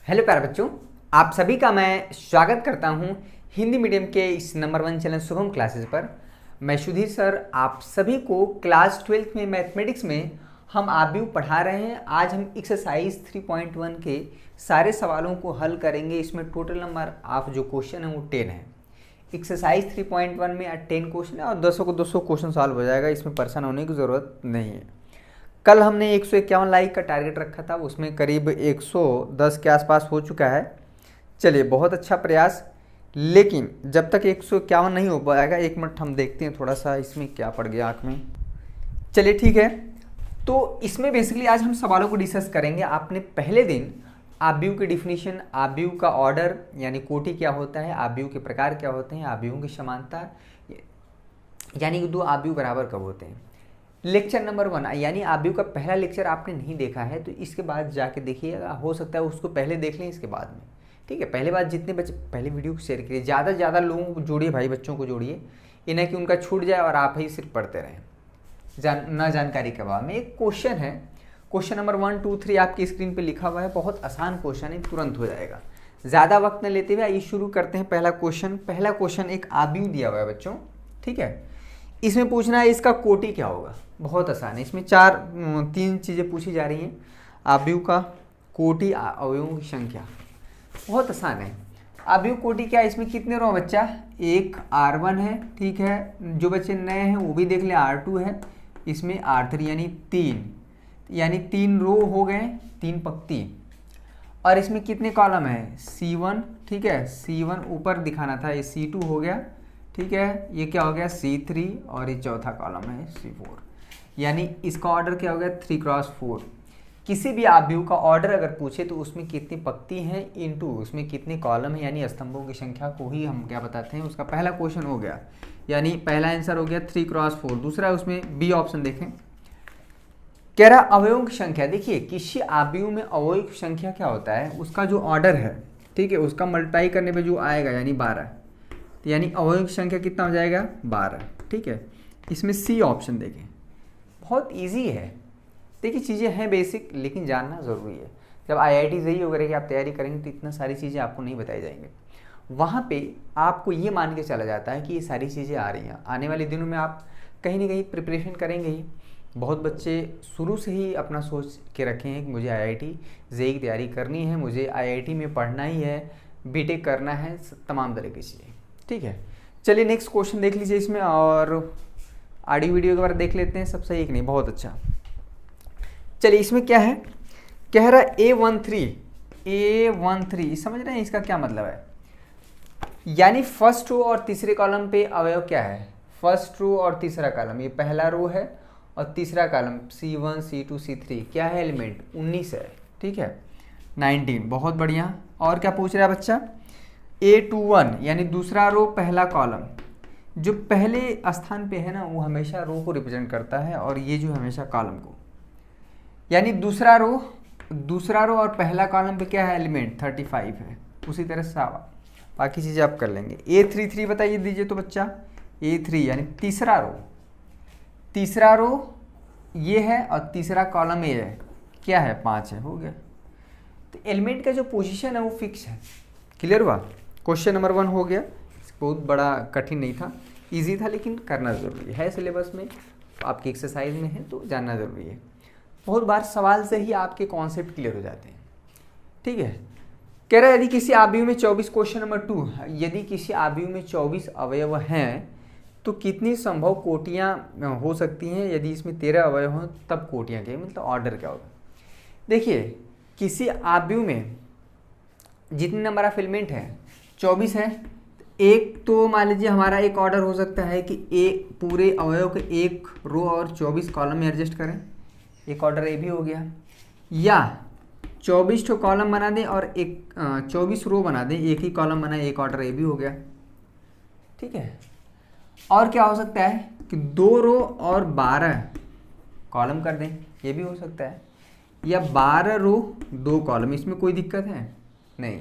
Hello प्यारे बच्चों, आप सभी का मैं स्वागत करता हूं हिंदी मीडियम के इस नंबर 1 चैनल शुभम क्लासेस पर। मैं सुधीर सर आप सभी को क्लास 12th में मैथमेटिक्स में हम आव्यूह पढ़ा रहे हैं। आज हम एक्सरसाइज 3.1 के सारे सवालों को हल करेंगे। इसमें टोटल नंबर ऑफ जो क्वेश्चन है वो 10 है। एक्सरसाइज 3.1 में 10 क्वेश्चन है और 200 को 200 क्वेश्चन सॉल्व हो जाएगा। इसमें परेशान होने की ज़रूरत नहीं है। कल हमने 151 लाइक का टारगेट रखा था, उसमें करीब 110 के आसपास हो चुका है। चलिए, बहुत अच्छा प्रयास। लेकिन जब तक 151 नहीं हो पाएगा, 1 मिनट हम देखते हैं थोड़ा सा इसमें क्या पड़ गया आँख में। चलिए ठीक है, तो इसमें बेसिकली आज हम सवालों को डिस्कस करेंगे। आपने पहले दिन आव्यूह की डिफिनीशन, आव्यूह का ऑर्डर यानी कोटि क्या होता है, आव्यूह के प्रकार क्या होते हैं, आव्यूहों की समानता यानी कि दो आव्यूह बराबर कब होते हैं। लेक्चर नंबर 1 यानी आव्यूह का पहला लेक्चर आपने नहीं देखा है तो इसके बाद जाके देखिएगा। हो सकता है उसको पहले देख लें इसके बाद में, ठीक है। पहले बात जितने बच्चे पहले वीडियो को शेयर करिए, ज़्यादा से ज़्यादा लोगों को जोड़िए, भाई बच्चों को जोड़िए। ये नहीं कि उनका छूट जाए और आप ही सिर्फ पढ़ते रहें जानकारी के अभाव में। एक क्वेश्चन है, क्वेश्चन नंबर 1, 2, 3 आपकी स्क्रीन पर लिखा हुआ है। बहुत आसान क्वेश्चन है, तुरंत हो जाएगा। ज़्यादा वक्त न लेते हुए आइए शुरू करते हैं। पहला क्वेश्चन एक आव्यूह दिया हुआ है बच्चों, ठीक है। इसमें पूछना है इसका कोटि क्या होगा। बहुत आसान है। इसमें 3 चीज़ें पूछी जा रही हैं। आव्यूह का कोटि, अवयवों की संख्या। बहुत आसान है। आव्यूह कोटि क्या है, इसमें कितने रो बच्चा, एक R1 है, ठीक है। जो बच्चे नए हैं वो भी देख ले, R2 है, इसमें R3 यानी 3 रो हो गए, 3 पंक्ति। और इसमें कितने कॉलम है, C1, ठीक है। C1 ऊपर दिखाना था, ये C2 हो गया, ठीक है। ये क्या हो गया, C3 और ये चौथा कॉलम है C4। यानी इसका ऑर्डर क्या हो गया, 3x4। किसी भी आव्यूह का ऑर्डर अगर पूछे तो उसमें कितनी पंक्ति हैं इनटू उसमें कितने कॉलम है, यानी स्तंभों की संख्या को ही हम क्या बताते हैं। उसका पहला क्वेश्चन हो गया, यानी पहला आंसर हो गया 3x4। दूसरा उसमें बी ऑप्शन देखें, कह रहा अवयवों की संख्या। देखिए किसी आव्यूह में अवयव की संख्या क्या होता है, उसका जो ऑर्डर है, ठीक है, उसका मल्टीप्लाई करने पर जो आएगा यानी 12, यानी अवयव की संख्या कितना हो जाएगा, 12, ठीक है। इसमें सी ऑप्शन देखें। बहुत इजी है। देखिए चीज़ें हैं बेसिक, लेकिन जानना ज़रूरी है। जब IIT JEE वगैरह की आप तैयारी करेंगे तो इतना सारी चीज़ें आपको नहीं बताई जाएंगी। वहाँ पे आपको ये मान के चला जाता है कि ये सारी चीज़ें आ रही हैं। आने वाले दिनों में आप कहीं ना कहीं प्रिपरेशन करेंगे ही। बहुत बच्चे शुरू से ही अपना सोच के रखे हैं कि मुझे IIT JEE की तैयारी करनी है, मुझे IIT में पढ़ना ही है, BTech करना है, तमाम तरह की चीज़ें, ठीक है। चलिए नेक्स्ट क्वेश्चन देख लीजिए इसमें, और ऑडियो वीडियो के बारे देख लेते हैं। सब सही है कि नहीं, बहुत अच्छा। चलिए इसमें क्या है, कह रहा है A13 समझ रहे हैं इसका क्या मतलब है। यानी फर्स्ट रो और तीसरे कॉलम पे अवयव क्या है, फर्स्ट रो और तीसरा कॉलम, ये पहला रो है और तीसरा कॉलम C1 C2 C3 क्या है, एलिमेंट 19 है, ठीक है, 19। बहुत बढ़िया। और क्या पूछ रहा है बच्चा, A21 यानी दूसरा रो पहला कॉलम, जो पहले स्थान पे है ना वो हमेशा रो को रिप्रेजेंट करता है और ये जो हमेशा कॉलम को, यानी दूसरा रो और पहला कॉलम पे क्या है, एलिमेंट 35 है। उसी तरह से बाकी चीज़ें आप कर लेंगे। A33 बताइए दीजिए तो बच्चा, A3 यानी तीसरा रो ये है और तीसरा कॉलम ये है, क्या है, 5 है, हो गया। तो एलिमेंट का जो पोजीशन है वो फिक्स है। क्लियर हुआ। क्वेश्चन नंबर 1 हो गया। बहुत बड़ा कठिन नहीं था, इजी था, लेकिन करना ज़रूरी है। सिलेबस में आपकी एक्सरसाइज में है तो जानना ज़रूरी है। बहुत बार सवाल से ही आपके कॉन्सेप्ट क्लियर हो जाते हैं, ठीक है। कह रहा है यदि किसी आव्यूह में 24, क्वेश्चन नंबर 2, यदि किसी आव्यूह में 24 अवयव हैं तो कितनी संभव कोटियाँ हो सकती हैं। यदि इसमें 13 अवयव हों तब कोटियाँ क्या, मतलब ऑर्डर क्या होगा। देखिए किसी आव्यूह में जितने नंबर ऑफ एलिमेंट हैं 24 है। एक तो मान लीजिए हमारा एक ऑर्डर हो सकता है कि एक पूरे अवयव के एक रो और 24 कॉलम में एडजस्ट करें, एक ऑर्डर ये भी हो गया। या 24 तो कॉलम बना दें और 24 रो बना दें, एक ही कॉलम बनाए, एक ऑर्डर ये भी हो गया, ठीक है। और क्या हो सकता है कि 2 रो और 12 कॉलम कर दें, ये भी हो सकता है। या 12 रो 2 कॉलम, इसमें कोई दिक्कत है नहीं।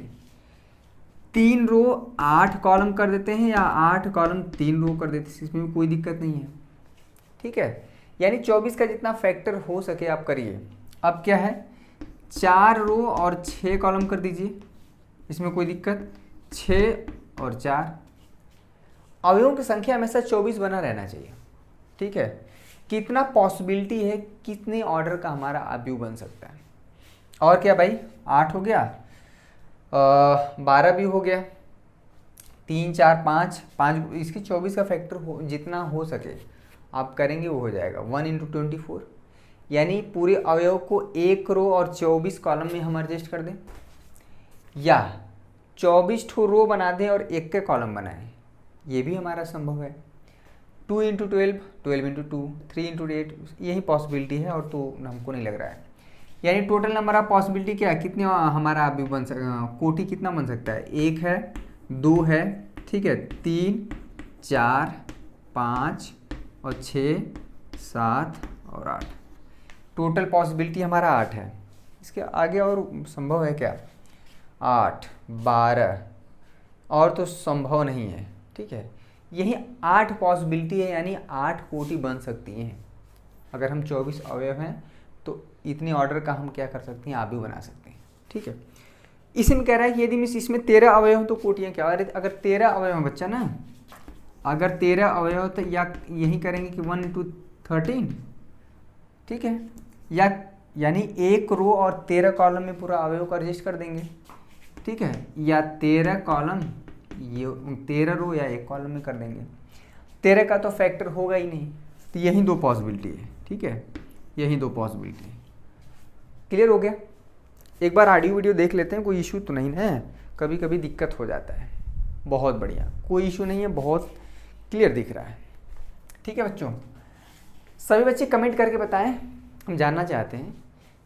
3 रो 8 कॉलम कर देते हैं या 8 कॉलम 3 रो कर देते हैं, इसमें भी कोई दिक्कत नहीं है, ठीक है। यानी 24 का जितना फैक्टर हो सके आप करिए। अब क्या है, 4 रो और 6 कॉलम कर दीजिए, इसमें कोई दिक्कत। 6 और 4, अवयवों की संख्या हमेशा 24 बना रहना चाहिए, ठीक है। कितना पॉसिबिलिटी है, कितने ऑर्डर का हमारा अवयव बन सकता है। और क्या भाई, 8 हो गया, 12 भी हो गया, 3 4 5 5, इसकी 24 का फैक्टर जितना हो सके आप करेंगे वो हो जाएगा 1 × 24, यानी पूरे अवयव को 1 रो और 24 कॉलम में हम एडजस्ट कर दें, या 24 ठो रो बना दें और 1 के कॉलम बनाएं, ये भी हमारा संभव है। 2 × 12, 12 × 2, 3 × 8, यही पॉसिबिलिटी है, और तो हमको नहीं लग रहा है। यानी टोटल नंबर ऑफ पॉसिबिलिटी क्या है, कितने हमारा अभी बन कोटि कितना बन सकता है, 1 है, 2 है, ठीक है, 3 4 5 और 6 7 और 8, टोटल पॉसिबिलिटी हमारा 8 है। इसके आगे और संभव है क्या, 8 12 और तो संभव नहीं है, ठीक है। यही 8 पॉसिबिलिटी है, यानी 8 कोटि बन सकती हैं। अगर हम 24 अवयव हैं तो इतने ऑर्डर का हम क्या कर सकते हैं, आप भी बना सकते हैं, ठीक है। इसी में कह रहा है कि यदि मिस इसमें 13 अवयव हो तो कोटियाँ क्या, अगर 13 अवयव हैं बच्चा ना, अगर 13 अवयव तो या यही करेंगे कि 1 × 13, ठीक है, या यानी 1 रो और 13 कॉलम में पूरा अवयव को एडजस्ट कर देंगे, ठीक है, या 13 कॉलम, ये 13 रो या 1 कॉलम में कर देंगे। 13 का तो फैक्टर होगा ही नहीं, तो यही 2 पॉसिबिलिटी है, ठीक है, यही 2 पॉसिबिलिटी है। क्लियर हो गया। एक बार ऑडियो वीडियो देख लेते हैं, कोई इशू तो नहीं है, कभी कभी दिक्कत हो जाता है। बहुत बढ़िया, कोई इशू नहीं है, बहुत क्लियर दिख रहा है, ठीक है बच्चों। सभी बच्चे कमेंट करके बताएं, हम जानना चाहते हैं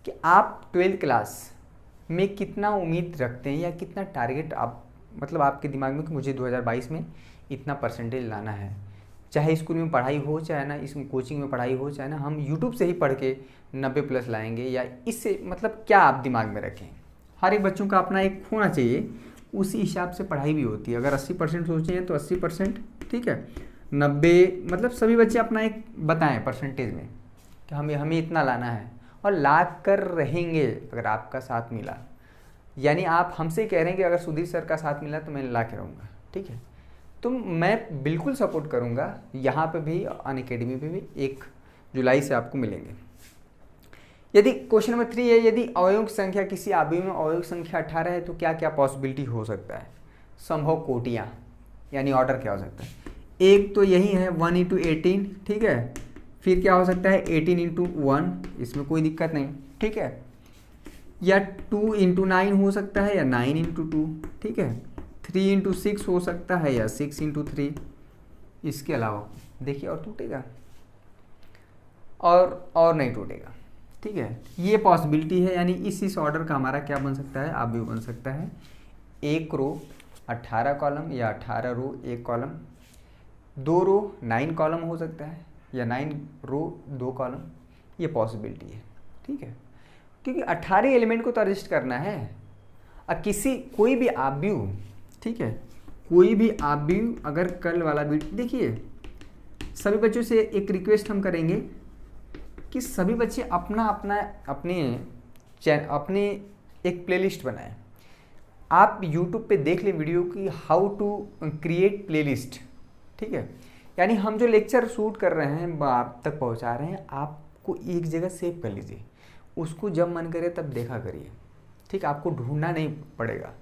कि आप 12th क्लास में कितना उम्मीद रखते हैं, या कितना टारगेट आप मतलब आपके दिमाग में कि मुझे 2022 में इतना परसेंटेज लाना है। चाहे स्कूल में पढ़ाई हो, चाहे ना इस कोचिंग में पढ़ाई हो, चाहे ना हम यूट्यूब से ही पढ़ के 90+ लाएंगे, या इससे मतलब क्या आप दिमाग में रखें। हर एक बच्चों का अपना एक होना चाहिए, उसी हिसाब से पढ़ाई भी होती है। अगर 80% सोचे हैं तो 80%, ठीक है, 90 मतलब सभी बच्चे अपना एक बताएं परसेंटेज में कि हमें इतना लाना है, और ला कर रहेंगे अगर आपका साथ मिला। यानी आप हमसे कह रहे हैं कि अगर सुधीर सर का साथ मिला तो मैं ला के रहूँगा, ठीक है, तो मैं बिल्कुल सपोर्ट करूँगा। यहाँ पे भी अनअकैडमी पे भी 1 जुलाई से आपको मिलेंगे। यदि क्वेश्चन नंबर 3 है, यदि अवयवों की संख्या किसी अवयव में अवयव की संख्या 18 है तो क्या क्या पॉसिबिलिटी हो सकता है, संभव कोटियाँ, यानी ऑर्डर क्या हो सकता है। एक तो यही है 1 × 18, ठीक है, फिर क्या हो सकता है 18 × 1, इसमें कोई दिक्कत नहीं, ठीक है, या 2 × 9 हो सकता है, या 9 × 2, ठीक है, 3 × 6 हो सकता है, या 6 × 3। इसके अलावा देखिए और टूटेगा और नहीं टूटेगा, ठीक है, ये पॉसिबिलिटी है। यानी इस ऑर्डर का हमारा क्या बन सकता है, आप भी बन सकता है 1 रो 18 कॉलम, या 18 रो 1 कॉलम, 2 रो 9 कॉलम हो सकता है, या 9 रो 2 कॉलम, ये पॉसिबिलिटी है, ठीक है, क्योंकि 18 एलिमेंट को तो एडजस्ट करना है। अब कोई भी अवयव, ठीक है, कोई भी अवयव अगर कल वाला वीडियो देखिए, सभी बच्चों से एक रिक्वेस्ट हम करेंगे कि सभी बच्चे अपने एक प्लेलिस्ट बनाएं। आप YouTube पे देख लें वीडियो की हाउ टू क्रिएट प्लेलिस्ट, ठीक है, यानी हम जो लेक्चर शूट कर रहे हैं आप तक पहुंचा रहे हैं, आपको एक जगह सेव कर लीजिए, उसको जब मन करे तब देखा करिए, ठीक, आपको ढूंढना नहीं पड़ेगा।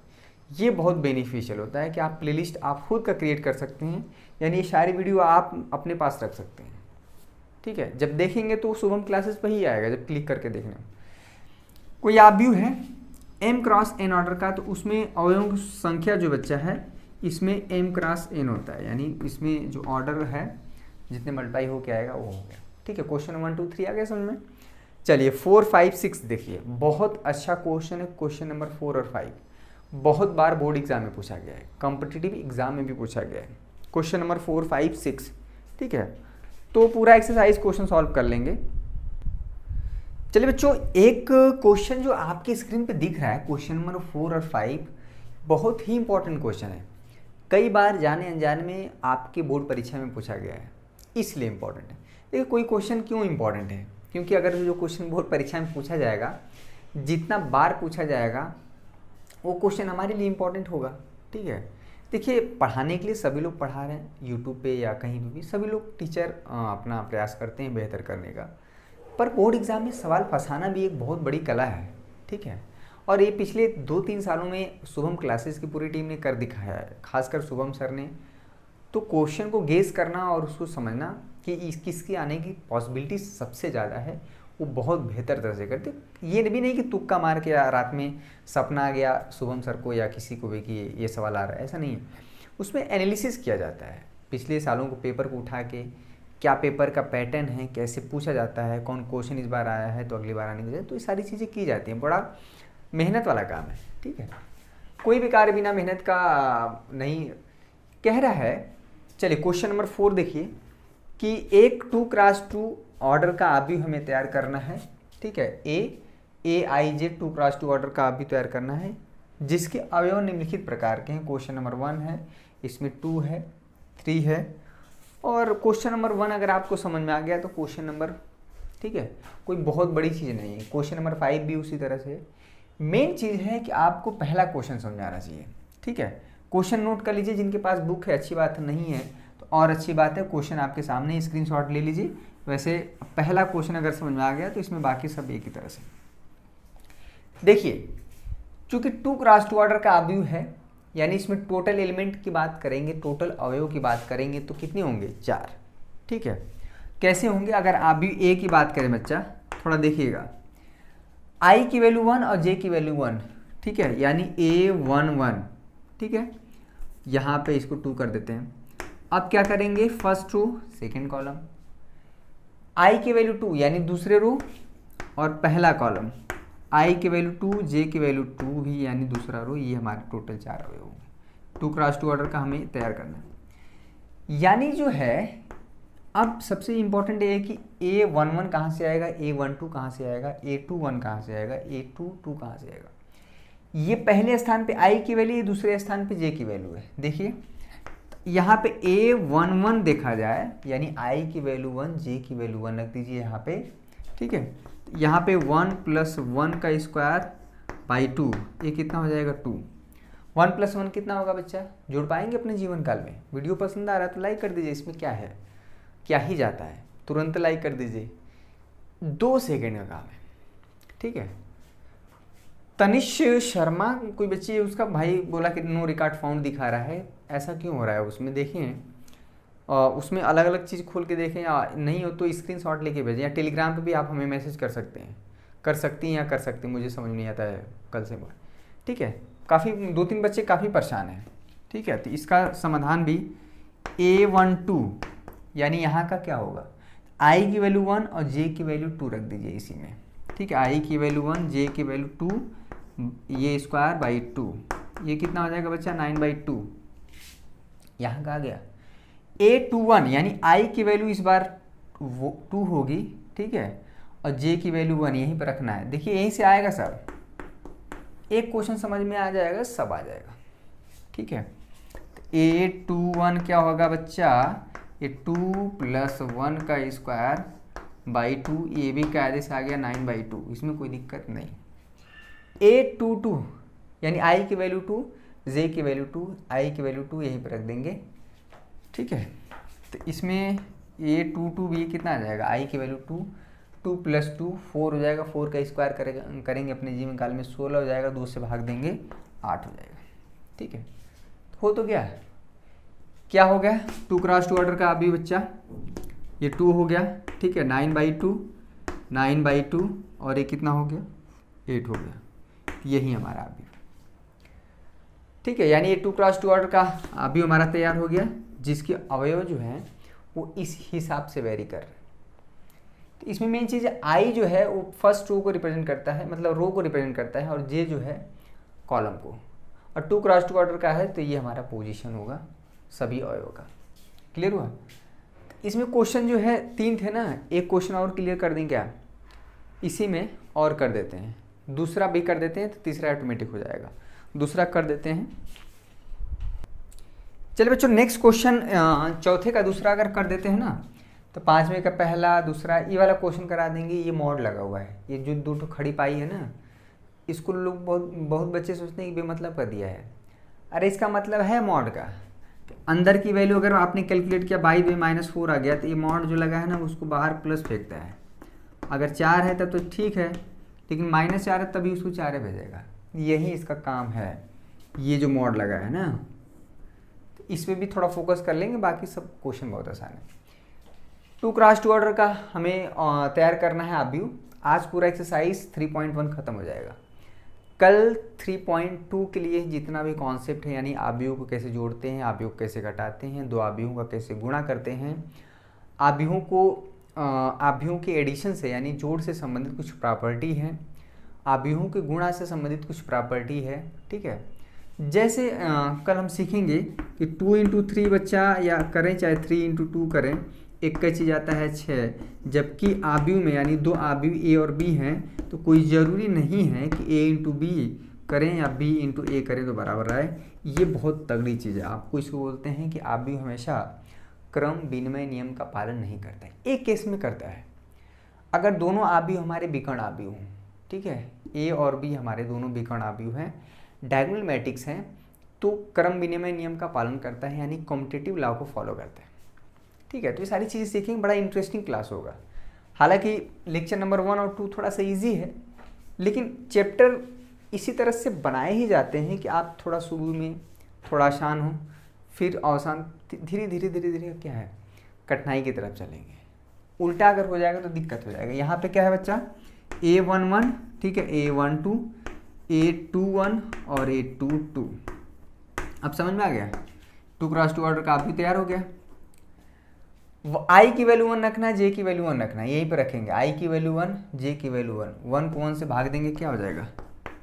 ये बहुत बेनिफिशियल होता है कि आप प्लेलिस्ट आप खुद का क्रिएट कर सकते हैं, यानी ये सारी वीडियो आप अपने पास रख सकते हैं, ठीक है। जब देखेंगे तो शुभम क्लासेस पर ही आएगा, जब क्लिक करके देखने। कोई अवयव है m × n ऑर्डर का, तो उसमें अवयवों की संख्या जो बच्चा है इसमें m × n होता है, यानी इसमें जो ऑर्डर है जितने मल्टीप्लाई हो के आएगा वो हो गया, ठीक है। क्वेश्चन 1 2 3 आ गया समझ में। चलिए 4 5 6 देखिए, बहुत अच्छा क्वेश्चन है। क्वेश्चन नंबर 4 और 5 बहुत बार बोर्ड एग्जाम में पूछा गया है, कॉम्पिटिटिव एग्जाम में भी पूछा गया है। क्वेश्चन नंबर 4 5 6, ठीक है, तो पूरा एक्सरसाइज क्वेश्चन सॉल्व कर लेंगे। चलिए बच्चों, एक क्वेश्चन जो आपकी स्क्रीन पे दिख रहा है, क्वेश्चन नंबर 4 और 5 बहुत ही इंपॉर्टेंट क्वेश्चन है। कई बार जाने अनजाने में आपके बोर्ड परीक्षा में पूछा गया है, इसलिए इंपॉर्टेंट है। देखिए कोई क्वेश्चन क्यों इंपॉर्टेंट है, क्योंकि अगर जो क्वेश्चन बोर्ड परीक्षा में पूछा जाएगा जितना बार पूछा जाएगा वो क्वेश्चन हमारे लिए इम्पोर्टेंट होगा। ठीक है, देखिए पढ़ाने के लिए सभी लोग पढ़ा रहे हैं, यूट्यूब पे या कहीं भी सभी लोग टीचर अपना प्रयास करते हैं बेहतर करने का, पर बोर्ड एग्ज़ाम में सवाल फंसाना भी एक बहुत बड़ी कला है। ठीक है, और ये पिछले 2-3 सालों में शुभम क्लासेस की पूरी टीम ने कर दिखाया है, खासकर शुभम सर ने। तो क्वेश्चन को गेस करना और उसको समझना कि किसकी आने की पॉसिबिलिटी सबसे ज़्यादा है, वो बहुत बेहतर तरह से करते। ये भी नहीं कि तुक्का मार के रात में सपना आ गया शुभम सर को या किसी को भी कि ये सवाल आ रहा है, ऐसा नहीं है। उसमें एनालिसिस किया जाता है, पिछले सालों को पेपर को उठा के क्या पेपर का पैटर्न है, कैसे पूछा जाता है, कौन क्वेश्चन इस बार आया है तो अगली बार आने की, तो ये सारी चीज़ें की जाती हैं। बड़ा मेहनत वाला काम है। ठीक है, कोई भी कार्य बिना मेहनत का नहीं कह रहा है। चलिए क्वेश्चन नंबर 4 देखिए कि एक 2x2 ऑर्डर का आव्यूह हमें तैयार करना है। ठीक है, AIJ 2x2 ऑर्डर का आव्यूह तैयार करना है जिसके अवयव निम्नलिखित प्रकार के हैं। क्वेश्चन नंबर 1 है, इसमें 2 है, 3 है, और क्वेश्चन नंबर 1 अगर आपको समझ में आ गया तो क्वेश्चन नंबर, ठीक है, कोई बहुत बड़ी चीज़ नहीं है। क्वेश्चन नंबर 5 भी उसी तरह से। मेन चीज़ है कि आपको पहला क्वेश्चन समझ आना चाहिए। ठीक है, क्वेश्चन नोट कर लीजिए, जिनके पास बुक है अच्छी बात है, नहीं है तो और अच्छी बात है, क्वेश्चन आपके सामने स्क्रीनशॉट ले लीजिए। वैसे पहला क्वेश्चन अगर समझ में आ गया तो इसमें बाकी सब एक ही तरह से। देखिए चूंकि 2x2 ऑर्डर का आव्यूह है, यानी इसमें टोटल एलिमेंट की बात करेंगे, टोटल अवयव की बात करेंगे तो कितने होंगे? 4। ठीक है, कैसे होंगे? अगर आव्यूह ए की बात करें बच्चा, थोड़ा देखिएगा, i की वैल्यू 1 और j की वैल्यू 1। ठीक है, यानी A11। ठीक है, यहाँ पे इसको 2 कर देते हैं। अब क्या करेंगे? First row second column, i की वैल्यू 2 यानी दूसरे रो और पहला कॉलम, i की वैल्यू 2, j की वैल्यू 2 भी यानी दूसरा रो। ये हमारे टोटल 4 अवयव होंगे। 2x2 ऑर्डर का हमें तैयार करना है। यानी जो है, अब सबसे इंपॉर्टेंट ये है कि A11 कहाँ से आएगा, A12 कहाँ से आएगा, A21 कहाँ से आएगा, A22 कहाँ से आएगा। ये पहले स्थान पे i की वैल्यू, ये दूसरे स्थान पे j की वैल्यू है। देखिए यहाँ पे A11 देखा जाए यानी i की वैल्यू 1, j की वैल्यू 1 रख दीजिए यहाँ पे। ठीक है, यहाँ पे 1 + 1 का स्क्वायर बाई 2, ये कितना हो जाएगा? 2। 1 + 1 कितना होगा बच्चा? जोड़ पाएंगे अपने जीवन काल में? वीडियो पसंद आ रहा है तो लाइक कर दीजिए, इसमें क्या है, क्या ही जाता है, तुरंत लाइक कर दीजिए। 2 सेकेंड का काम है। ठीक है, तनिष शर्मा कोई बच्ची है, उसका भाई बोला कि नो रिकॉर्ड फाउंड दिखा रहा है, ऐसा क्यों हो रहा है? उसमें देखें, उसमें अलग अलग चीज़ खोल के देखें, या नहीं हो तो स्क्रीनशॉट लेके भेजें, या टेलीग्राम पे भी आप हमें मैसेज कर सकते हैं, कर सकती हैं या कर सकते हैं, मुझे समझ नहीं आता है कल से। ठीक है, काफ़ी 2-3 बच्चे काफ़ी परेशान हैं। ठीक है, तो इसका समाधान भी A12 यानी यहाँ का क्या होगा? i की वैल्यू 1 और j की वैल्यू 2 रख दीजिए इसी में। ठीक है, i की वैल्यू 1, j की वैल्यू 2, ये स्क्वायर बाई 2, ये कितना हो जाएगा बच्चा? 9/2। यहाँ का आ गया A21 यानी i की वैल्यू इस बार 2 होगी। ठीक है, और j की वैल्यू 1 यहीं पर रखना है। देखिए यहीं से आएगा सब, एक क्वेश्चन समझ में आ जाएगा, सब आ जाएगा। ठीक है, A21 क्या होगा बच्चा? ये 2 + 1 का स्क्वायर बाई 2, ये भी कायदे से आ गया 9/2, इसमें कोई दिक्कत नहीं। A22 यानी i की वैल्यू 2, j की वैल्यू 2, i की वैल्यू 2 यहीं पर रख देंगे। ठीक है, तो इसमें A22 भी कितना आ जाएगा? i की वैल्यू 2, 2 + 2 4 हो जाएगा, 4 का स्क्वायर करेंगे अपने जीवन काल में 16 हो जाएगा, 2 से भाग देंगे 8 हो जाएगा। ठीक है, हो तो गया, क्या हो गया? 2x2 ऑर्डर का अभी बच्चा, ये 2 हो गया। ठीक है, 9/2 और ये कितना हो गया? 8 हो गया। यही हमारा अभी। ठीक है, यानी ये 2x2 ऑर्डर का अभी हमारा तैयार हो गया, जिसके अवयव जो हैं वो इस हिसाब से वेरी कर रहे हैं। तो इसमें मेन चीज़ है, i जो है वो फर्स्ट रो को रिप्रेजेंट करता है, मतलब रो को रिप्रेजेंट करता है, और j जो है कॉलम को, और 2x2 ऑर्डर का है तो ये हमारा पोजीशन होगा सभी अवयव का। क्लियर हुआ? इसमें क्वेश्चन जो है 3 थे ना, एक क्वेश्चन और क्लियर कर दें क्या? इसी में और कर देते हैं, दूसरा भी कर देते हैं तो तीसरा ऑटोमेटिक हो जाएगा। दूसरा कर देते हैं। चलिए बच्चों, नेक्स्ट क्वेश्चन चौथे का दूसरा अगर कर देते हैं ना, तो 5वें का पहला, दूसरा, ये वाला क्वेश्चन करा देंगे। ये मोड लगा हुआ है, ये जो 2 खड़ी पाई है ना, इसको लोग बहुत बहुत बच्चे सोचते हैं कि बेमतलब का दिया है। अरे इसका मतलब है मॉड का। तो अंदर की वैल्यू अगर आपने कैलकुलेट किया बाई में -4 आ गया, तो ये मॉड जो लगा है ना उसको बाहर प्लस फेंकता है। अगर 4 है तब तो ठीक है, लेकिन -4 है तभी उसको 4 भेजेगा। यही इसका काम है, ये जो मॉड लगा है ना। तो इस पर भी थोड़ा फोकस कर लेंगे, बाकी सब क्वेश्चन बहुत आसान है। 2x2 ऑर्डर का हमें तैयार करना है आव्यूह। आज पूरा एक्सरसाइज 3.1 खत्म हो जाएगा। कल 3.2 के लिए जितना भी कॉन्सेप्ट है, यानी आव्यूह को कैसे जोड़ते हैं, आव्यूह को कैसे घटाते हैं, दो आव्यूहों का कैसे गुणा करते हैं, आव्यूहों के एडिशन से यानी जोड़ से संबंधित कुछ प्रॉपर्टी है, आव्यूहों के गुणा से संबंधित कुछ प्रॉपर्टी है। ठीक है, जैसे कल हम सीखेंगे कि 2 × 3 बच्चा या करें चाहे 3 × 2 करें, एक का चीज़ आता है 6, जबकि आव्यूह में यानी दो आव्यूह ए और बी हैं, तो कोई ज़रूरी नहीं है कि a × b करें या b × a करें तो बराबर आए। ये बहुत तगड़ी चीज़ है। आपको इसको बोलते हैं कि आव्यूह हमेशा क्रम विनिमय नियम का पालन नहीं करता है। एक केस में करता है, अगर दोनों आव्यूह हमारे विकर्ण आव्यूह हों, ठीक है, a और b हमारे दोनों विकर्ण आव्यूह हैं, डायगोनल मैट्रिक्स हैं, तो क्रम विनिमय नियम का पालन करता है, यानी कॉम्पिटिटिव लॉ को फॉलो करता है। ठीक है, तो ये सारी चीज़ें सीखेंगे, बड़ा इंटरेस्टिंग क्लास होगा। हालांकि लेक्चर नंबर 1 और 2 थोड़ा सा इजी है, लेकिन चैप्टर इसी तरह से बनाए ही जाते हैं कि आप थोड़ा शुरू में थोड़ा आसान हो, फिर आसान धीरे धीरे धीरे धीरे क्या है कठिनाई की तरफ चलेंगे। उल्टा अगर हो जाएगा तो दिक्कत हो जाएगा। यहाँ पे क्या है बच्चा, A11, ठीक है, A12, A21 और A22। अब समझ में आ गया। 2x2 ऑर्डर का आप भी तैयार हो गया। आई की वैल्यू 1 रखना है, जे की वैल्यू 1 रखना है, यहीं पे रखेंगे। आई की वैल्यू 1, जे की वैल्यू 1, 1 को 1 से भाग देंगे क्या हो जाएगा,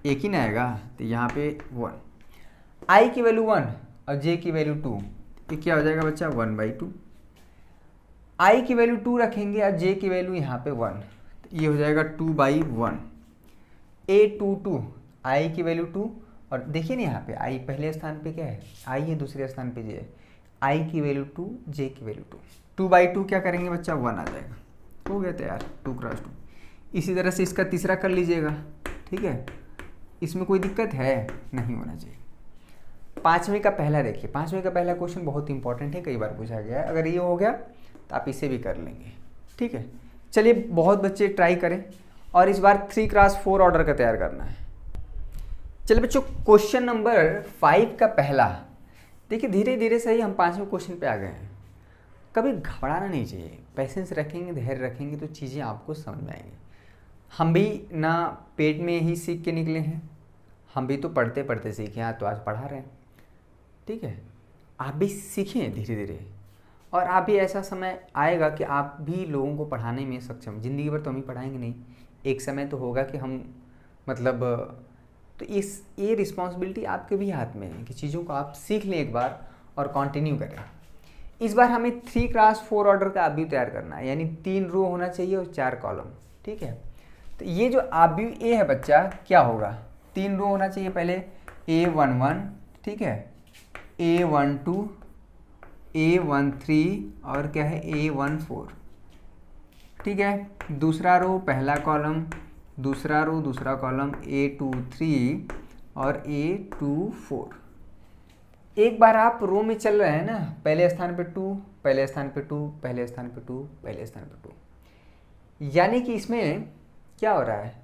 एक ही ना आएगा, तो यहाँ पे 1। आई की वैल्यू 1 और जे की वैल्यू 2, ये क्या हो जाएगा बच्चा 1/2। आई की वैल्यू 2 रखेंगे और जे की वैल्यू यहाँ पे 1, तो ये हो जाएगा 2/1। A22, आई की वैल्यू 2, और देखिए ना यहाँ पे आई पहले स्थान पे क्या है, आई है, दूसरे स्थान पे जे है। आई की वैल्यू 2, जे की वैल्यू 2, 2/2 क्या करेंगे बच्चा 1 आ जाएगा। हो गया तैयार 2x2। इसी तरह से इसका तीसरा कर लीजिएगा। ठीक है, इसमें कोई दिक्कत है नहीं होना चाहिए। पाँचवें का पहला देखिए, पाँचवें का पहला क्वेश्चन बहुत इंपॉर्टेंट है, कई बार पूछा गया है। अगर ये हो गया तो आप इसे भी कर लेंगे। ठीक है, चलिए बहुत बच्चे ट्राई करें, और इस बार 3x4 ऑर्डर का तैयार करना है। चलिए बच्चों, क्वेश्चन नंबर 5 का पहला देखिए, धीरे धीरे से ही हम 5वें क्वेश्चन पे आ गए हैं। कभी घबराना नहीं चाहिए, पेशेंस रखेंगे, धैर्य रखेंगे तो चीज़ें आपको समझ में आएंगी। हम भी ना पेट में ही सीख के निकले हैं, हम भी तो पढ़ते पढ़ते सीखे हैं, तो आज पढ़ा रहे हैं। ठीक है, आप भी सीखें धीरे धीरे, और आप भी ऐसा समय आएगा कि आप भी लोगों को पढ़ाने में सक्षम। ज़िंदगी भर तो हम ही पढ़ाएंगे नहीं, एक समय तो होगा कि हम मतलब, तो ये रिस्पॉन्सिबिलिटी आपके भी हाथ में है कि चीज़ों को आप सीख लें एक बार और कंटिन्यू करें। इस बार हमें 3x4 ऑर्डर का आव्यूह तैयार करना है, यानी 3 रो होना चाहिए और 4 कॉलम। ठीक है, तो ये जो आव्यूह ए है बच्चा, क्या होगा, 3 रो होना चाहिए। पहले A11, ठीक है, A12, A13 और क्या है A14। ठीक है, दूसरा रो पहला कॉलम, दूसरा रो दूसरा कॉलम A23 और A24। एक बार आप रो में चल रहे हैं ना, पहले स्थान पे 2, पहले स्थान पे 2, पहले स्थान पे 2, पहले स्थान पे 2, यानी कि इसमें क्या हो रहा है,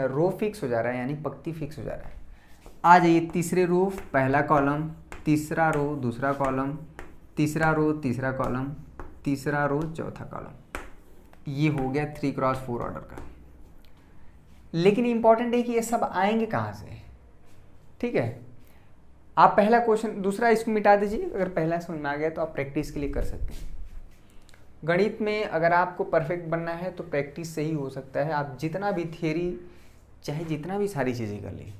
रो फिक्स हो जा रहा है, यानी पंक्ति फिक्स हो जा रहा है। आ जाइए तीसरे रो पहला कॉलम, तीसरा रो दूसरा कॉलम, तीसरा रो तीसरा कॉलम, तीसरा रो चौथा कॉलम। ये हो गया 3x4 ऑर्डर का। लेकिन इंपॉर्टेंट है कि ये सब आएंगे कहाँ से। ठीक है, आप पहला क्वेश्चन, दूसरा इसको मिटा दीजिए। अगर पहला समझ में आ गया तो आप प्रैक्टिस के लिए कर सकते हैं। गणित में अगर आपको परफेक्ट बनना है तो प्रैक्टिस से ही हो सकता है। आप जितना भी थियरी, चाहे जितना भी सारी चीज़ें कर लें,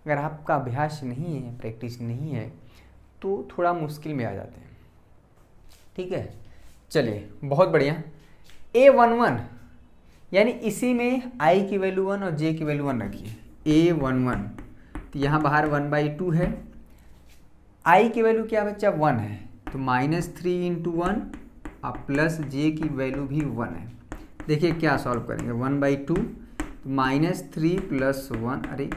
अगर आपका अभ्यास नहीं है, प्रैक्टिस नहीं है, तो थोड़ा मुश्किल में आ जाते हैं। ठीक है, चलिए बहुत बढ़िया। A11 यानी इसी में I की वैल्यू 1 और J की वैल्यू 1 रखिए। A11, तो यहाँ बाहर 1/2 है। I की वैल्यू क्या बच्चा 1 है, तो -3 × 1 और प्लस J की वैल्यू भी 1 है। देखिए क्या सॉल्व करेंगे, 1/2 तो -3 + 1, अरे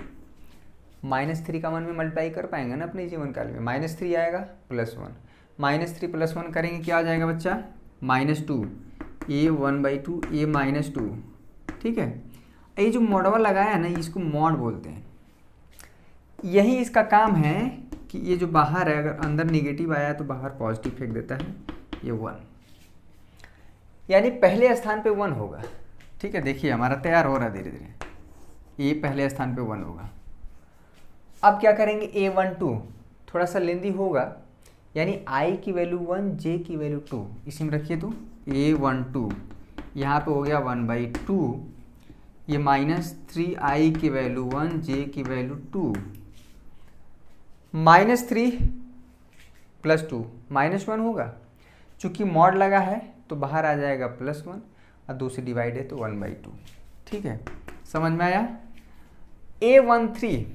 -3 का 1 में मल्टीप्लाई कर पाएंगे ना अपने जीवन काल में, -3 आएगा +1, -3 + 1 करेंगे क्या आ जाएगा बच्चा, -2, a 1/2 a -2, ठीक है। ये जो मॉडवा लगाया है ना, इसको मॉड बोलते हैं। यही इसका काम है कि ये जो बाहर है, अगर अंदर नेगेटिव आया तो बाहर पॉजिटिव फेंक देता है, ये 1, यानी पहले स्थान पे 1 होगा, ठीक है। देखिए हमारा तैयार हो रहा है धीरे धीरे, ये पहले स्थान पे 1 होगा। अब क्या करेंगे, a12 थोड़ा सा लेंदी होगा, यानी i की वैल्यू 1, j की वैल्यू 2, इसी में रखिए। तो a12 यहाँ पे हो गया 1/2, ये -3i की वैल्यू 1, j की वैल्यू 2, -3 + 2 -1 होगा, चूँकि मॉड लगा है तो बाहर आ जाएगा +1 और 2 से डिवाइड है तो 1/2, ठीक है। समझ में आया। a13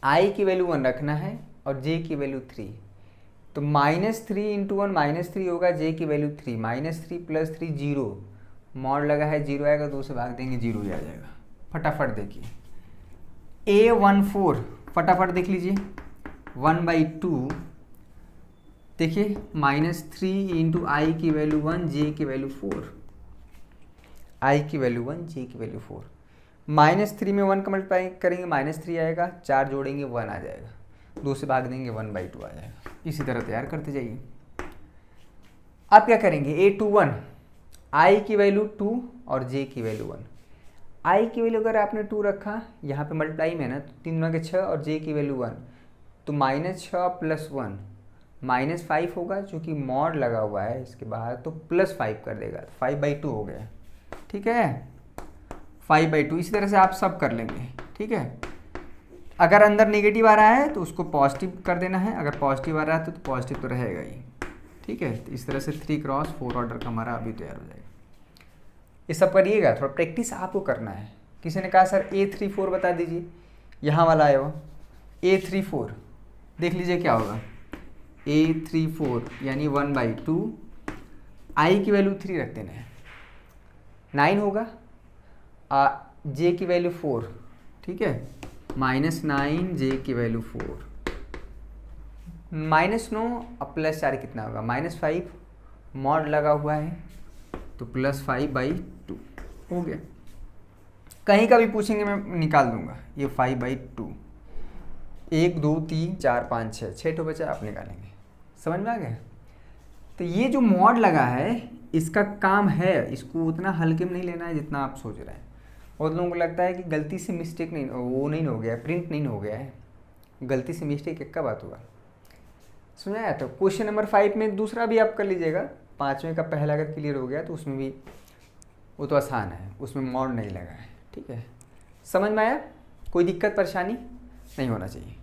i की वैल्यू 1 रखना है और j की वैल्यू 3, तो -3 × 1 -3 होगा, j की वैल्यू 3, -3 + 3 0, मॉड लगा है 0 आएगा, 2 से भाग देंगे 0 ही आ जाएगा। फटाफट देखिए a14 फटाफट देख लीजिए, 1/2, देखिए -3 × i की वैल्यू 1, j की वैल्यू 4, i की वैल्यू 1, j की वैल्यू 4, -3 में 1 का मल्टीप्लाई करेंगे -3 आएगा, 4 जोड़ेंगे 1 आ जाएगा, 2 से भाग देंगे 1/2 आ जाएगा। इसी तरह तैयार करते जाइए। अब क्या करेंगे, a21 i की वैल्यू 2 और j की वैल्यू 1, i की वैल्यू अगर आपने 2 रखा, यहाँ पे मल्टीप्लाई में ना, तो 3 गुना के 6 और j की वैल्यू 1, तो -6 + 1 -5 होगा, चूँकि मॉड लगा हुआ है इसके बाहर तो +5 कर देगा, 5/2 हो गया, ठीक है, 5/2। इसी तरह से आप सब कर लेंगे, ठीक है। अगर अंदर नेगेटिव आ रहा है तो उसको पॉजिटिव कर देना है, अगर पॉजिटिव आ रहा है तो पॉजिटिव तो रहेगा ही, ठीक है। तो इस तरह से 3x4 ऑर्डर का हमारा अभी तैयार हो जाएगा। ये सब करिएगा, थोड़ा प्रैक्टिस आपको करना है। किसी ने कहा सर a34 बता दीजिए, यहाँ वाला आया वो a34, देख लीजिए क्या होगा, a34 यानी 1/2, i की वैल्यू 3 रख देना है, 9 होगा, j की वैल्यू 4, ठीक है, -9 j की वैल्यू 4, -9 और +4 कितना होगा, -5, मॉड लगा हुआ है तो +5/2 हो गया। कहीं का भी पूछेंगे मैं निकाल दूंगा, ये 5/2, 1 2 3 4 5 6 ठो बचा, आप निकालेंगे। समझ में आ गया। तो ये जो मॉड लगा है इसका काम है, इसको उतना हल्के में नहीं लेना है जितना आप सोच रहे हैं। बहुत लोगों को लगता है कि गलती से मिस्टेक नहीं, वो नहीं हो गया, प्रिंट नहीं हो गया है, गलती से मिस्टेक एक का बात हुआ। सुना तो क्वेश्चन नंबर 5 में दूसरा भी आप कर लीजिएगा, 5वें का पहला अगर क्लियर हो गया तो उसमें भी, वो तो आसान है, उसमें मॉड नहीं लगा है, ठीक है। समझ में आया, कोई दिक्कत परेशानी नहीं होना चाहिए,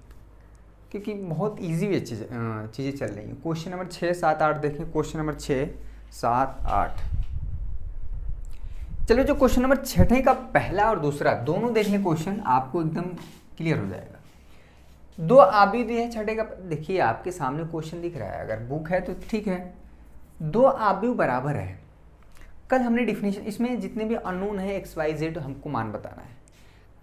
क्योंकि बहुत इजी वे चीज़ें चल रही हैं। क्वेश्चन नंबर 6 7 8 देखें, क्वेश्चन नंबर 6 7 8। चलो जो क्वेश्चन नंबर 6 का पहला और दूसरा दोनों देख लें, क्वेश्चन आपको एकदम क्लियर हो जाएगा। 2 आव्यूह दिए हैं, 6 का देखिए आपके सामने क्वेश्चन दिख रहा है, अगर बुक है तो ठीक है। 2 आव्यूह बराबर है, कल हमने डिफिनेशन, इसमें जितने भी अननोन है XYZ हमको मान बताना है।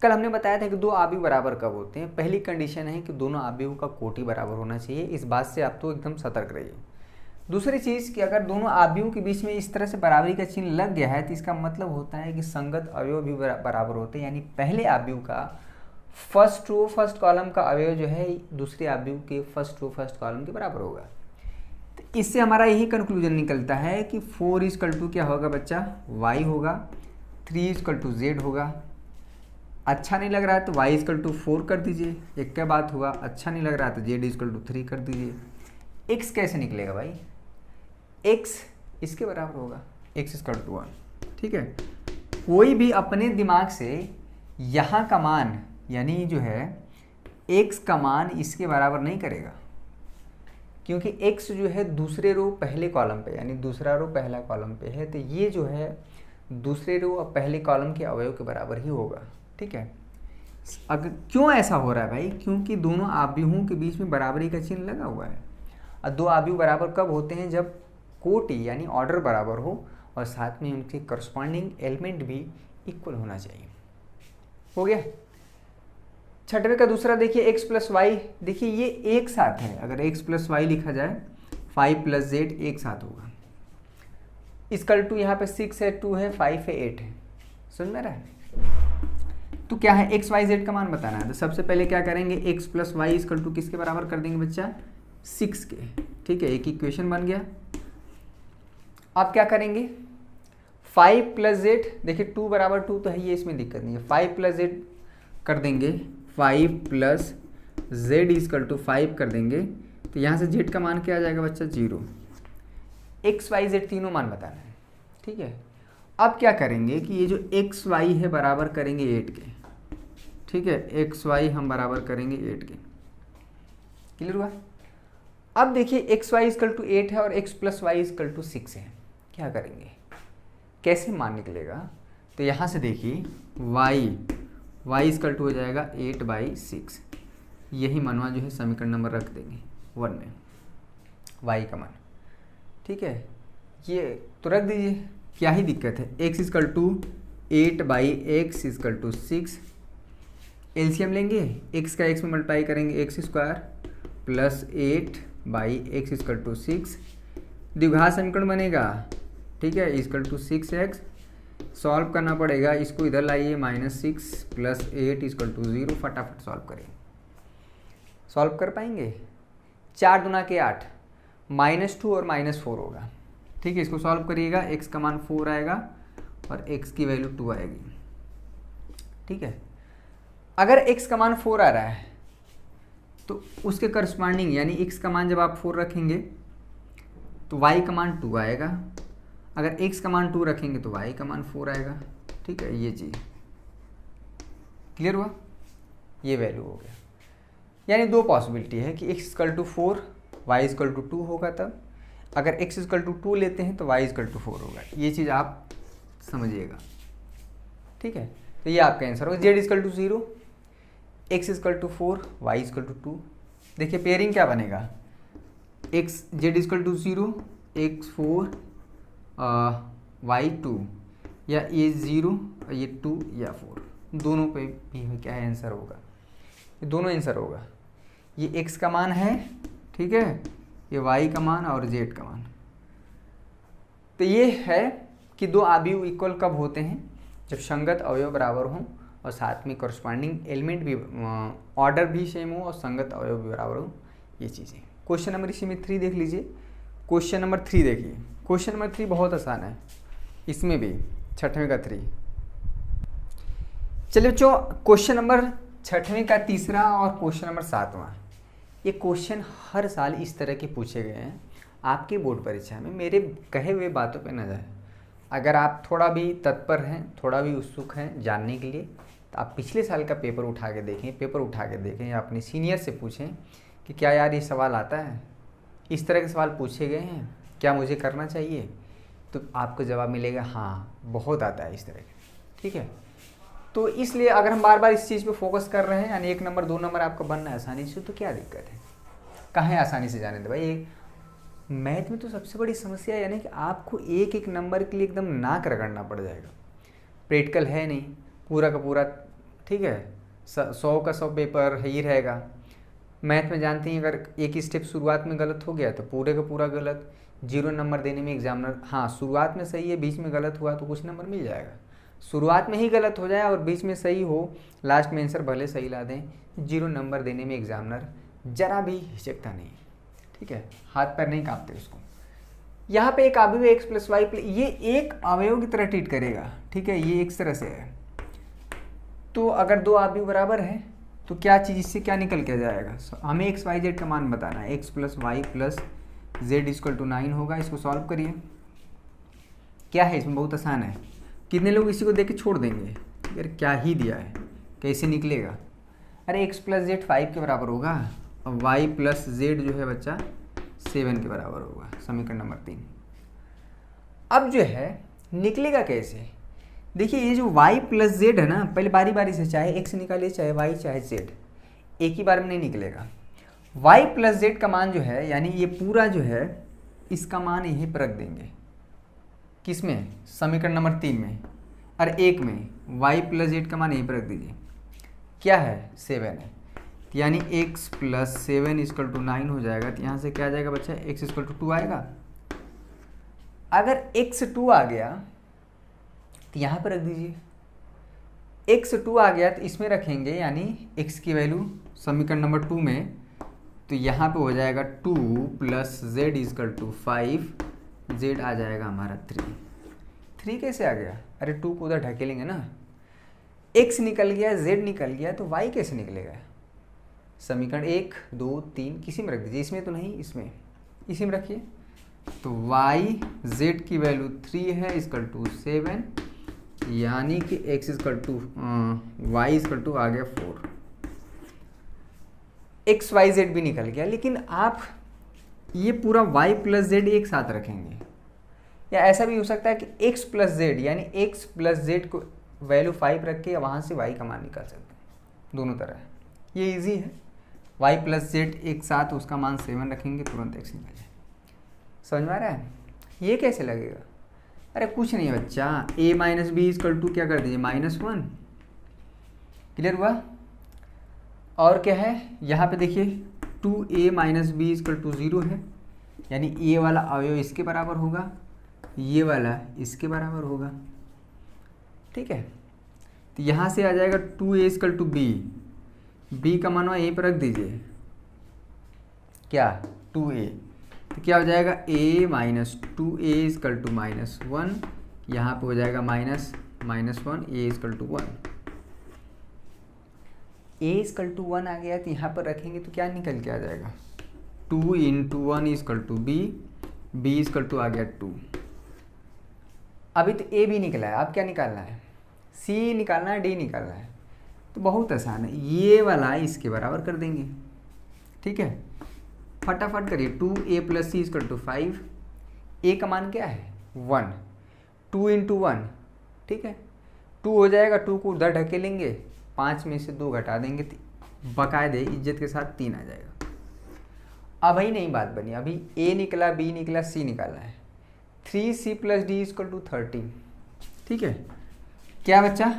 कल हमने बताया था कि 2 आव्यूह बराबर कब होते हैं। पहली कंडीशन है कि दोनों आव्यूह का कोटि बराबर होना चाहिए, इस बात से आप तो एकदम सतर्क रहिए। दूसरी चीज़ कि अगर दोनों आव्यूह के बीच में इस तरह से बराबरी का चिन्ह लग गया है तो इसका मतलब होता है कि संगत अवयव भी बराबर होते हैं, यानी पहले आव्यूह का फर्स्ट रो फर्स्ट कॉलम का अवयव जो है दूसरे आव्यूह के फर्स्ट रो फर्स्ट कॉलम के बराबर होगा। तो इससे हमारा यही कंक्लूजन निकलता है कि 4 = क्या होगा बच्चा, y होगा, 3 = z होगा। अच्छा नहीं लग रहा है तो y = 4 कर दीजिए, एक क्या बात हुआ। अच्छा नहीं लग रहा है तो z = 3 कर दीजिए। x कैसे निकलेगा भाई, x इसके बराबर होगा, x = 1, ठीक है। कोई भी अपने दिमाग से यहाँ का मान यानी जो है x का मान इसके बराबर नहीं करेगा, क्योंकि x जो है दूसरे रो पहले कॉलम पे, यानी दूसरा रो पहला कॉलम पे है, तो ये जो है दूसरे रो और पहले कॉलम के अवयव के बराबर ही होगा, ठीक है। अगर क्यों ऐसा हो रहा है भाई, क्योंकि दोनों आव्यूहों के बीच में बराबरी का चिन्ह लगा हुआ है। और 2 आव्यूह बराबर कब होते हैं, जब कोटि यानी ऑर्डर बराबर हो और साथ में उनके करस्पॉन्डिंग एलिमेंट भी इक्वल होना चाहिए। हो गया। छठवें का दूसरा देखिए x प्लस वाई, देखिए ये एक साथ है, अगर x प्लस वाई लिखा जाए 5 प्लस जेड एक साथ होगा। इक्वल टू यहाँ पे 6 है, 2 है, 5 है, 8 है, समझ में रहा है। तो क्या है, एक्स वाई जेड का मान बताना है। तो सबसे पहले क्या करेंगे, x plus y equal to किसके बराबर कर देंगे बच्चा, 6 के। ठीक है, एक इक्वेशन बन गया। अब क्या करेंगे, 5 प्लस जेड, देखिए 2 बराबर 2 तो है, ये इसमें दिक्कत नहीं है। 5 प्लस जेड कर देंगे, 5 प्लस जेड इक्वल टू 5 कर देंगे, तो यहाँ से जेड का मान क्या आ जाएगा बच्चा, 0। एक्स वाई जेड तीनों मान बताना है। ठीक है, अब क्या करेंगे कि ये जो एक्स वाई है बराबर करेंगे 8 के। ठीक है, एक्स वाई हम बराबर करेंगे 8 के। क्लियर हुआ। अब देखिए एक्स वाई इक्वल टू 8 है और x plus y equal to 6 है। क्या करेंगे, कैसे मान निकलेगा, तो यहाँ से देखिए वाई इक्वल टू हो जाएगा 8/6। यही मनवा जो है समीकरण नंबर रख देंगे 1 में, वाई का मान। ठीक है, ये तो रख दीजिए, क्या ही दिक्कत है। x equal to 8/x equal to 6, LCM लेंगे, x का x में मल्टीप्लाई करेंगे x square plus 8/x equal to 6, द्विघात समीकरण बनेगा। ठीक है, इक्वल टू 6x, सॉल्व करना पड़ेगा, इसको इधर लाइए, -6 प्लस 8 इक्वल टू 0। फटाफट सॉल्व करें, सॉल्व कर पाएंगे। 4 दूना के 8, -2 और -4 होगा। ठीक है, इसको सॉल्व करिएगा, x का मान 4 आएगा और x की वैल्यू 2 आएगी। ठीक है, अगर x का मान 4 आ रहा है तो उसके करस्पॉन्डिंग, यानी x का मान जब आप 4 रखेंगे तो y का मान 2 आएगा, अगर x का मान 2 रखेंगे तो y का मान 4 आएगा। ठीक है, ये चीज़ क्लियर हुआ, ये वैल्यू हो गया। यानी दो पॉसिबिलिटी है कि x equal to 4, y equal to 2 होगा तब, अगर x इक्वल टू 2 लेते हैं तो y इक्वल टू 4 होगा। ये चीज़ आप समझिएगा। ठीक है, तो ये आपका आंसर होगा। z equal to 0, x equal to 4, y equal to 2। देखिए पेयरिंग क्या बनेगा, z equal to 0, x 4 y 2, या ये 0 ये 2 या 4, दोनों पे भी क्या है आंसर होगा, ये दोनों आंसर होगा। ये x का मान है, ठीक है, ये y का मान और z का मान। तो ये है कि दो अवयव इक्वल कब होते हैं, जब संगत अवयव बराबर हों और साथ में कॉरस्पॉन्डिंग एलिमेंट भी, ऑर्डर भी सेम हो और संगत अवयव भी बराबर हो। ये चीज़ें क्वेश्चन नंबर इसी में 3 देख लीजिए। क्वेश्चन नंबर 3 देखिए, क्वेश्चन नंबर 3 बहुत आसान है, इसमें भी छठवें का 3। चलिए बच्चों, क्वेश्चन नंबर छठवें का तीसरा और क्वेश्चन नंबर 7वां, ये क्वेश्चन हर साल इस तरह के पूछे गए हैं आपकी बोर्ड परीक्षा में। मेरे कहे हुए बातों पे न जाए, अगर आप थोड़ा भी तत्पर हैं, थोड़ा भी उत्सुक हैं जानने के लिए, तो आप पिछले साल का पेपर उठा के देखें या अपने सीनियर से पूछें कि क्या यार ये सवाल आता है, इस तरह के सवाल पूछे गए हैं, क्या मुझे करना चाहिए, तो आपको जवाब मिलेगा हाँ बहुत आता है इस तरह के। ठीक है, तो इसलिए अगर हम बार बार इस चीज़ पे फोकस कर रहे हैं, यानी 1 नंबर 2 नंबर आपको बनना है आसानी से, तो क्या दिक्कत है, कहाँ आसानी से जाने दे भाई। मैथ में तो सबसे बड़ी समस्या यानी कि आपको एक एक नंबर के लिए एकदम नाक रगड़ना पड़ जाएगा। प्रैक्टिकल है नहीं पूरा का पूरा, ठीक है, 100 का 100 पेपर ही रहेगा। मैथ में जानते हैं अगर एक स्टेप शुरुआत में गलत हो गया तो पूरे का पूरा गलत, 0 नंबर देने में एग्जामिनर, हाँ शुरुआत में सही है बीच में गलत हुआ तो कुछ नंबर मिल जाएगा, शुरुआत में ही गलत हो जाए और बीच में सही हो, लास्ट में आंसर भले सही ला दें, 0 नंबर देने में एग्जामिनर जरा भी हिचकता नहीं। ठीक है, हाथ पैर नहीं कांपते उसको। यहाँ पे एक अवयव x प्लस वाई, ये एक अवयव की तरह ट्रीट करेगा। ठीक है, ये एक तरह से है, तो अगर दो अवयव बराबर है तो क्या चीज़, इससे क्या निकल के जाएगा, हमें x y z का मान बताना है। x plus y plus z equal to 9 होगा। इसको सॉल्व करिए, क्या है इसमें, बहुत आसान है। कितने लोग इसी को देख के छोड़ देंगे यार क्या ही दिया है, कैसे निकलेगा। अरे x प्लस जेड 5 के बराबर होगा और y प्लस जेड जो है बच्चा 7 के बराबर होगा, समीकरण नंबर 3। अब जो है निकलेगा कैसे, देखिए ये जो y प्लस जेड है ना, पहले बारी बारी से चाहे x निकालिए चाहे y चाहे z, एक ही बार में नहीं निकलेगा। y प्लस जेड का मान जो है, यानी ये पूरा जो है इसका मान यहीं पर रख देंगे, किस में, समीकरण नंबर 3 में, और 1 में y प्लस जेड का मान यहीं पर रख दीजिए। क्या है 7 है, तो यानी x प्लस 7 इक्वल टू 9 हो जाएगा। तो यहाँ से क्या आ जाएगा बच्चा, x इक्वल टू 2 आएगा। अगर x 2 आ गया तो यहाँ पर रख दीजिए, x 2 आ गया तो इसमें रखेंगे, यानी x की वैल्यू समीकरण नंबर 2 में, तो यहाँ पे हो जाएगा 2 plus z equal to 5, z आ जाएगा हमारा 3 कैसे आ गया, अरे 2 को उधर ढकेलेंगे ना, x निकल गया, z निकल गया, तो y कैसे निकलेगा। समीकरण 1 2 3 किसी में रख दीजिए, इसमें तो नहीं, इसमें इसी में रखिए। तो y z की वैल्यू 3 है इक्वल टू 7, यानी कि x equal to y equal to आ गया 4। x y z भी निकल गया, लेकिन आप ये पूरा y प्लस z एक साथ रखेंगे, या ऐसा भी हो सकता है कि x प्लस जेड, यानी x प्लस जेड को वैल्यू 5 रख के वहाँ से y का मान निकाल सकते हैं, दोनों तरह ये इजी है। y प्लस जेड एक साथ, उसका मान 7 रखेंगे, तुरंत x निकल जाए। समझ में आ रहा है, ये कैसे लगेगा, अरे कुछ नहीं बच्चा, a minus b equal to क्या कर दीजिए -1, क्लियर हुआ। और क्या है यहाँ पे देखिए 2a minus b equal to 0 है, यानी a वाला अवयव इसके बराबर होगा, ये वाला इसके बराबर होगा, ठीक है। तो यहाँ से आ जाएगा 2a इक्वल टू b का मान a पर रख दीजिए, क्या 2a, तो क्या हो जाएगा a minus 2a equal to -1, यहाँ पे हो जाएगा -1, a equal to 1, a equal to 1 आ गया, तो यहाँ पर रखेंगे तो क्या निकल के आ जाएगा, 2 into 1 equal to b equal to आ गया 2। अभी तो a भी निकला है, अब क्या निकालना है, c निकालना है, d निकालना है, तो बहुत आसान है, ये वाला इसके बराबर कर देंगे, ठीक है। फटाफट करिए, 2a plus c equal to 5, a का मान क्या है 1, 2 इंटू 1, ठीक है, 2 हो जाएगा, 2 को उधर ढकेलेंगे, 5 में से 2 घटा देंगे, बकायदे इज्जत के साथ 3 आ जाएगा। अब ही नहीं बात बनी, अभी a निकला, b निकला, c निकालना है, 3c plus D equal to 13, ठीक है। क्या बच्चा,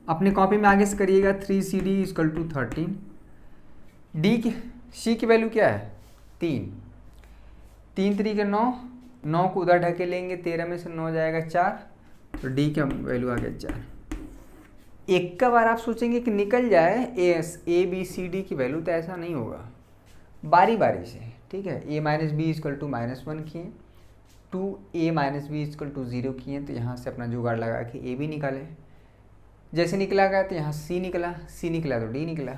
अपने कॉपी में आगे से करिएगा, 3cd इक्वल टू 13, डी की c की वैल्यू क्या है 3, 3 3 के 9, 9 को उधर ढके लेंगे, 13 में से 9 जाएगा 4, तो डी का वैल्यू आ गया 4। एक का बार आप सोचेंगे कि निकल जाए ए बी सी डी की वैल्यू, तो ऐसा नहीं होगा, बारी बारी से, ठीक है। a minus b equal to -1 किए, 2a minus b equal to 0 किए, तो यहाँ से अपना जुगाड़ लगा के a भी निकाले, जैसे निकला गया तो यहाँ c निकला, c निकला तो d निकला।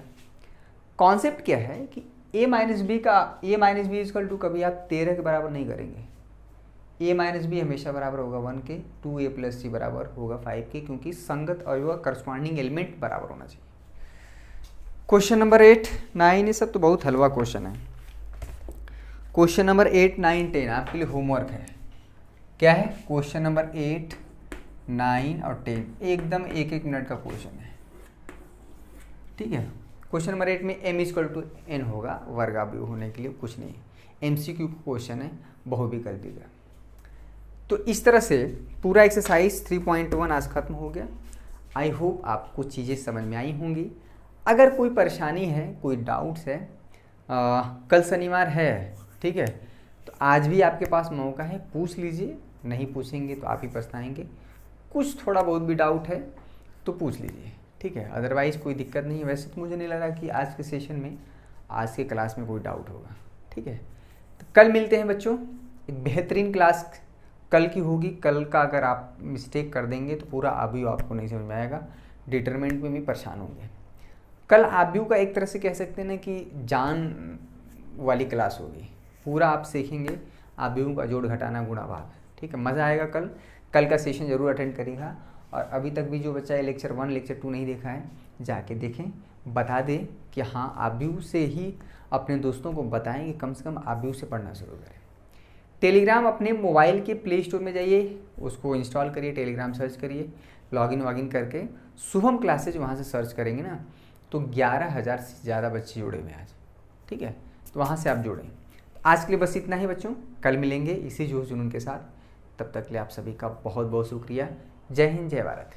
कॉन्सेप्ट क्या है कि a minus b equal to कभी आप 13 के बराबर नहीं करेंगे, a माइनस बी हमेशा बराबर होगा 1 के, 2a प्लस सी बराबर होगा 5 के, क्योंकि संगत अवयव करस्पॉन्डिंग एलिमेंट बराबर होना चाहिए। क्वेश्चन नंबर 8 9, ये सब तो बहुत हलवा क्वेश्चन है। क्वेश्चन नंबर 8 9 10 आपके लिए होमवर्क है, क्या है, क्वेश्चन नंबर 8 9 और 10 एकदम 1-1 मिनट का क्वेश्चन है, ठीक है। क्वेश्चन नंबर 8 में m इक्वल टू n होगा, वर्गावयव होने के लिए कुछ नहीं, MCQ क्वेश्चन है, बहुविकल्पी का। तो इस तरह से पूरा एक्सरसाइज 3.1 आज खत्म हो गया। आई होप आपको चीज़ें समझ में आई होंगी। अगर कोई परेशानी है, कोई डाउट्स है, कल शनिवार है, ठीक है, तो आज भी आपके पास मौका है, पूछ लीजिए, नहीं पूछेंगे तो आप ही पछताएंगे। कुछ थोड़ा बहुत भी डाउट है तो पूछ लीजिए, ठीक है, अदरवाइज़ कोई दिक्कत नहीं है। वैसे तो मुझे नहीं लगा कि आज के सेशन में, आज के क्लास में कोई डाउट होगा, ठीक है। तो कल मिलते हैं बच्चों, एक बेहतरीन क्लास कल की होगी। कल का अगर आप मिस्टेक कर देंगे तो पूरा आबयू आपको नहीं समझ में आएगा, डिटरमिनेंट में भी परेशान होंगे। कल आबयू का एक तरह से कह सकते हैं ना कि जान वाली क्लास होगी, पूरा आप सीखेंगे आबयू का जोड़ घटाना गुणा भाग, ठीक है, मज़ा आएगा। कल का सेशन ज़रूर अटेंड करिएगा। और अभी तक भी जो बच्चा लेक्चर 1 लेक्चर 2 नहीं देखा है, जाके देखें, बता दें कि हाँ आबयू से ही अपने दोस्तों को बताएं कि कम से कम आबयू से पढ़ना शुरू करें। टेलीग्राम अपने मोबाइल के प्ले स्टोर में जाइए, उसको इंस्टॉल करिए, टेलीग्राम सर्च करिए, लॉगिन करके शुभम क्लासेज वहाँ से सर्च करेंगे ना, तो 11,000 से ज़्यादा बच्चे जुड़े हुए हैं आज, ठीक है, तो वहाँ से आप जुड़ें। आज के लिए बस इतना ही बच्चों, कल मिलेंगे इसी जोश जुनून के साथ। तब तक के लिए आप सभी का बहुत बहुत शुक्रिया। जय हिंद, जय भारत।